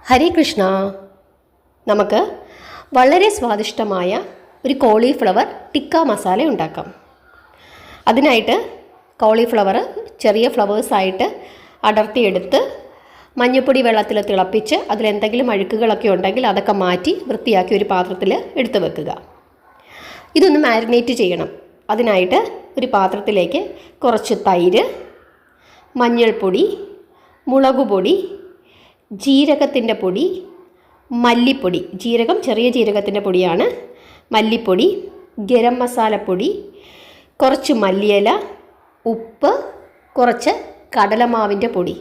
ഹരേ കൃഷ്ണ. നമുക്ക് വളരെ സ്വാദിഷ്ടമായ ഒരു കോളിഫ്ലവർ ടിക്ക മസാല ഉണ്ടാക്കാം. അതിനായിട്ട് കോളിഫ്ലവർ ചെറിയ ഫ്ലവേഴ്സായിട്ട് അടർത്തിയെടുത്ത് മഞ്ഞൾപ്പൊടി വെള്ളത്തിൽ തിളപ്പിച്ച് അതിലെന്തെങ്കിലും അഴുക്കുകളൊക്കെ ഉണ്ടെങ്കിൽ അതൊക്കെ മാറ്റി വൃത്തിയാക്കി ഒരു പാത്രത്തിൽ എടുത്ത് വെക്കുക. ഇതൊന്ന് മാരിനേറ്റ് ചെയ്യണം. അതിനായിട്ട് ഒരു പാത്രത്തിലേക്ക് കുറച്ച് തൈര്, മഞ്ഞൾപ്പൊടി, മുളകുപൊടി, ജീരകത്തിൻ്റെ പൊടി, മല്ലിപ്പൊടി, ജീരകം ചെറിയ ജീരകത്തിൻ്റെ പൊടിയാണ്, മല്ലിപ്പൊടി, ഗരം മസാലപ്പൊടി, കുറച്ച് മല്ലിയില, ഉപ്പ്, കുറച്ച് കടലമാവിൻ്റെ പൊടി,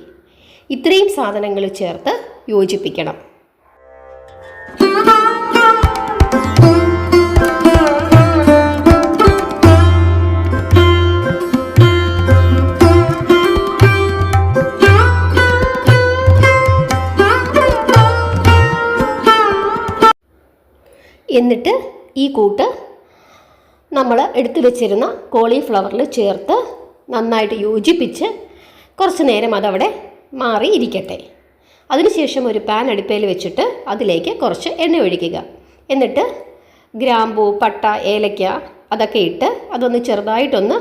ഇത്രയും സാധനങ്ങൾ ചേർത്ത് യോജിപ്പിക്കണം. എന്നിട്ട് ഈ കൂട്ട് നമ്മൾ എടുത്തു വെച്ചിരുന്ന കോളിഫ്ലവറിൽ ചേർത്ത് നന്നായിട്ട് യോജിപ്പിച്ച് കുറച്ച് നേരം അതവിടെ മാറി ഇരിക്കട്ടെ. അതിനുശേഷം ഒരു പാൻ അടുപ്പയിൽ വെച്ചിട്ട് അതിലേക്ക് കുറച്ച് എണ്ണ ഒഴിക്കുക. എന്നിട്ട് ഗ്രാമ്പൂ, പട്ട, ഏലക്ക അതൊക്കെ ഇട്ട് അതൊന്ന് ചെറുതായിട്ടൊന്ന്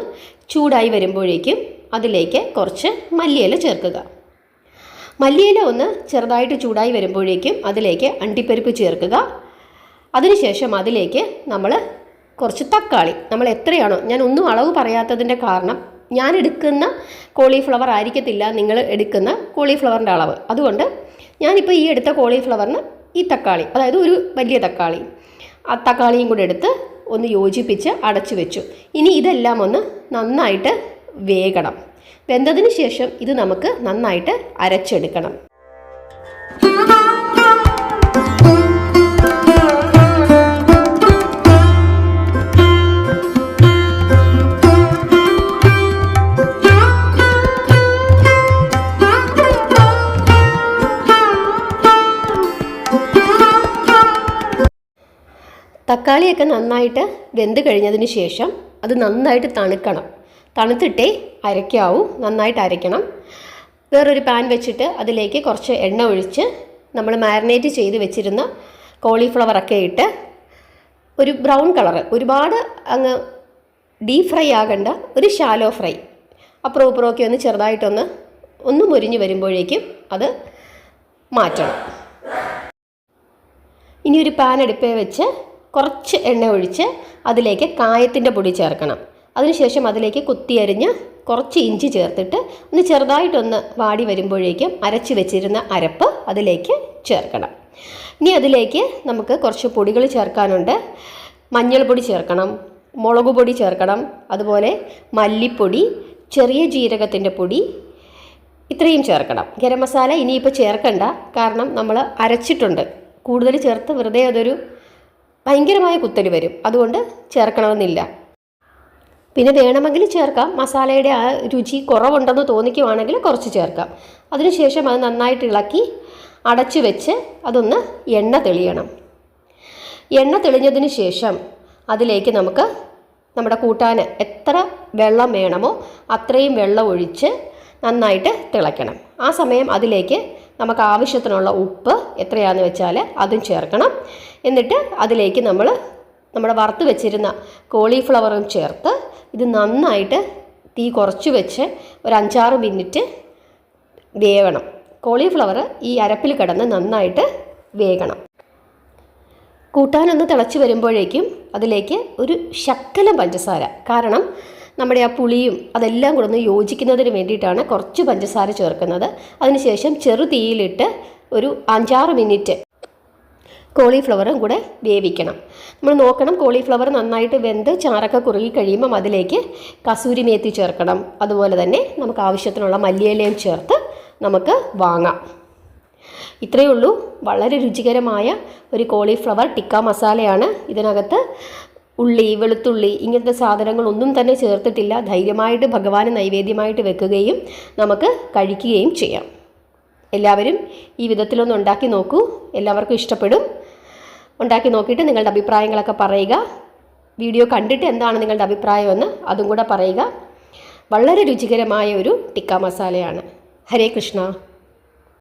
ചൂടായി വരുമ്പോഴേക്കും അതിലേക്ക് കുറച്ച് മല്ലിയില ചേർക്കുക. മല്ലിയില ഒന്ന് ചെറുതായിട്ട് ചൂടായി വരുമ്പോഴേക്കും അതിലേക്ക് അണ്ടിപ്പരിപ്പ് ചേർക്കുക. അതിനുശേഷം അതിലേക്ക് നമ്മൾ കുറച്ച് തക്കാളി, നമ്മൾ എത്രയാണോ, ഞാൻ ഒന്നും അളവ് പറയാത്തതിൻ്റെ കാരണം ഞാൻ എടുക്കുന്ന കോളിഫ്ലവർ ആയിരിക്കത്തില്ല നിങ്ങൾ എടുക്കുന്ന കോളിഫ്ലവറിൻ്റെ അളവ്. അതുകൊണ്ട് ഞാനിപ്പോൾ ഈ എടുത്ത കോളിഫ്ലവറിന് ഈ തക്കാളി, അതായത് ഒരു വലിയ തക്കാളി, ആ തക്കാളിയും കൂടെ എടുത്ത് ഒന്ന് യോജിപ്പിച്ച് അടച്ചു വെച്ചു. ഇനി ഇതെല്ലാം ഒന്ന് നന്നായിട്ട് വേകണം. വെന്തതിന് ശേഷം ഇത് നമുക്ക് നന്നായിട്ട് അരച്ചെടുക്കണം. തക്കാളിയൊക്കെ നന്നായിട്ട് വെന്ത് കഴിഞ്ഞതിന് ശേഷം അത് നന്നായിട്ട് തണുക്കണം. തണുത്തിട്ടേ അരയ്ക്കാവൂ, നന്നായിട്ട് അരയ്ക്കണം. വേറൊരു പാൻ വെച്ചിട്ട് അതിലേക്ക് കുറച്ച് എണ്ണ ഒഴിച്ച് നമ്മൾ മാരിനേറ്റ് ചെയ്ത് വെച്ചിരുന്ന കോളിഫ്ലവറൊക്കെ ഇട്ട് ഒരു ബ്രൗൺ കളറ്, ഒരുപാട് അങ്ങ് ഡീപ് ഫ്രൈ ആകണ്ട, ഒരു ഷാലോ ഫ്രൈ, അപ്പുറം ഇപ്പുറമൊക്കെ ഒന്ന് ചെറുതായിട്ടൊന്ന് മുരിഞ്ഞ് വരുമ്പോഴേക്കും അത് മാറ്റണം. ഇനി ഒരു പാൻ അടുപ്പേ വെച്ച് കുറച്ച് എണ്ണ ഒഴിച്ച് അതിലേക്ക് കായത്തിൻ്റെ പൊടി ചേർക്കണം. അതിനുശേഷം അതിലേക്ക് കുത്തിയരിഞ്ഞ് കുറച്ച് ഇഞ്ചി ചേർത്തിട്ട് ഒന്ന് ചെറുതായിട്ടൊന്ന് വാടി വരുമ്പോഴേക്കും അരച്ച് വെച്ചിരുന്ന അരപ്പ് അതിലേക്ക് ചേർക്കണം. ഇനി അതിലേക്ക് നമുക്ക് കുറച്ച് പൊടികൾ ചേർക്കാനുണ്ട്. മഞ്ഞൾപ്പൊടി ചേർക്കണം, മുളക് പൊടി ചേർക്കണം, അതുപോലെ മല്ലിപ്പൊടി, ചെറിയ ജീരകത്തിൻ്റെ പൊടി, ഇത്രയും ചേർക്കണം. ഗരം മസാല ഇനിയിപ്പോൾ ചേർക്കണ്ട, കാരണം നമ്മൾ അരച്ചിട്ടുണ്ട്. കൂടുതൽ ചേർത്ത് വെറുതെ അതൊരു ഭയങ്കരമായ കുത്തല് വരും, അതുകൊണ്ട് ചേർക്കണമെന്നില്ല. പിന്നെ വേണമെങ്കിൽ ചേർക്കാം, മസാലയുടെ ആ രുചി കുറവുണ്ടെന്ന് തോന്നിക്കുവാണെങ്കിൽ കുറച്ച് ചേർക്കാം. അതിനുശേഷം അത് നന്നായിട്ട് ഇളക്കി അടച്ചു വെച്ച് അതൊന്ന് എണ്ണ തെളിയണം. എണ്ണ തെളിഞ്ഞതിന് ശേഷം അതിലേക്ക് നമുക്ക് നമ്മുടെ കൂട്ടാൻ എത്ര വെള്ളം വേണമോ അത്രയും വെള്ളം ഒഴിച്ച് നന്നായിട്ട് തിളയ്ക്കണം. ആ സമയം അതിലേക്ക് നമുക്ക് ആവശ്യത്തിനുള്ള ഉപ്പ് എത്രയാണെന്ന് വെച്ചാൽ അതും ചേർക്കണം. എന്നിട്ട് അതിലേക്ക് നമ്മുടെ വറുത്ത് വെച്ചിരുന്ന കോളിഫ്ലവറും ചേർത്ത് ഇത് നന്നായിട്ട് തീ കുറച്ച് വെച്ച് ഒരു 5-6 മിനിറ്റ് വേവണം. കോളിഫ്ലവർ ഈ അരപ്പിൽ കിടന്ന് നന്നായിട്ട് വേകണം. കൂട്ടാനൊന്ന് തിളച്ച് വരുമ്പോഴേക്കും അതിലേക്ക് ഒരു ശകലം പഞ്ചസാര, കാരണം നമ്മുടെ ആ പുളിയും അതെല്ലാം കൂടെ ഒന്ന് യോജിക്കുന്നതിന് വേണ്ടിയിട്ടാണ് കുറച്ച് പഞ്ചസാര ചേർക്കുന്നത്. അതിനുശേഷം ചെറു തീയിലിട്ട് ഒരു 5-6 മിനിറ്റ് കോളിഫ്ലവറും കൂടെ വേവിക്കണം. നമ്മൾ നോക്കണം, കോളിഫ്ലവർ നന്നായിട്ട് വെന്ത് ചാറൊക്കെ കുറുകി കഴിയുമ്പം അതിലേക്ക് കസൂരി മേത്തി ചേർക്കണം. അതുപോലെ തന്നെ നമുക്ക് ആവശ്യത്തിനുള്ള മല്ലിയിലയും ചേർത്ത് നമുക്ക് വാങ്ങാം. ഇത്രയേ ഉള്ളൂ. വളരെ രുചികരമായ ഒരു കോളിഫ്ലവർ ടിക്ക മസാലയാണ്. ഇതിനകത്ത് ഉള്ളി, വെളുത്തുള്ളി ഇങ്ങനത്തെ സാധനങ്ങളൊന്നും തന്നെ ചേർത്തിട്ടില്ല. ധൈര്യമായിട്ട് ഭഗവാന് നൈവേദ്യമായിട്ട് വെക്കുകയും നമുക്ക് കഴിക്കുകയും ചെയ്യാം. എല്ലാവരും ഈ വിധത്തിലൊന്ന് ഉണ്ടാക്കി നോക്കൂ, എല്ലാവർക്കും ഇഷ്ടപ്പെടും. ഉണ്ടാക്കി നോക്കിയിട്ട് നിങ്ങളുടെ അഭിപ്രായങ്ങളൊക്കെ പറയുക. വീഡിയോ കണ്ടിട്ട് എന്താണ് നിങ്ങളുടെ അഭിപ്രായമെന്ന് അതും കൂടെ പറയുക. വളരെ രുചികരമായ ഒരു ടിക്ക മസാലയാണ്. ഹരേ കൃഷ്ണ.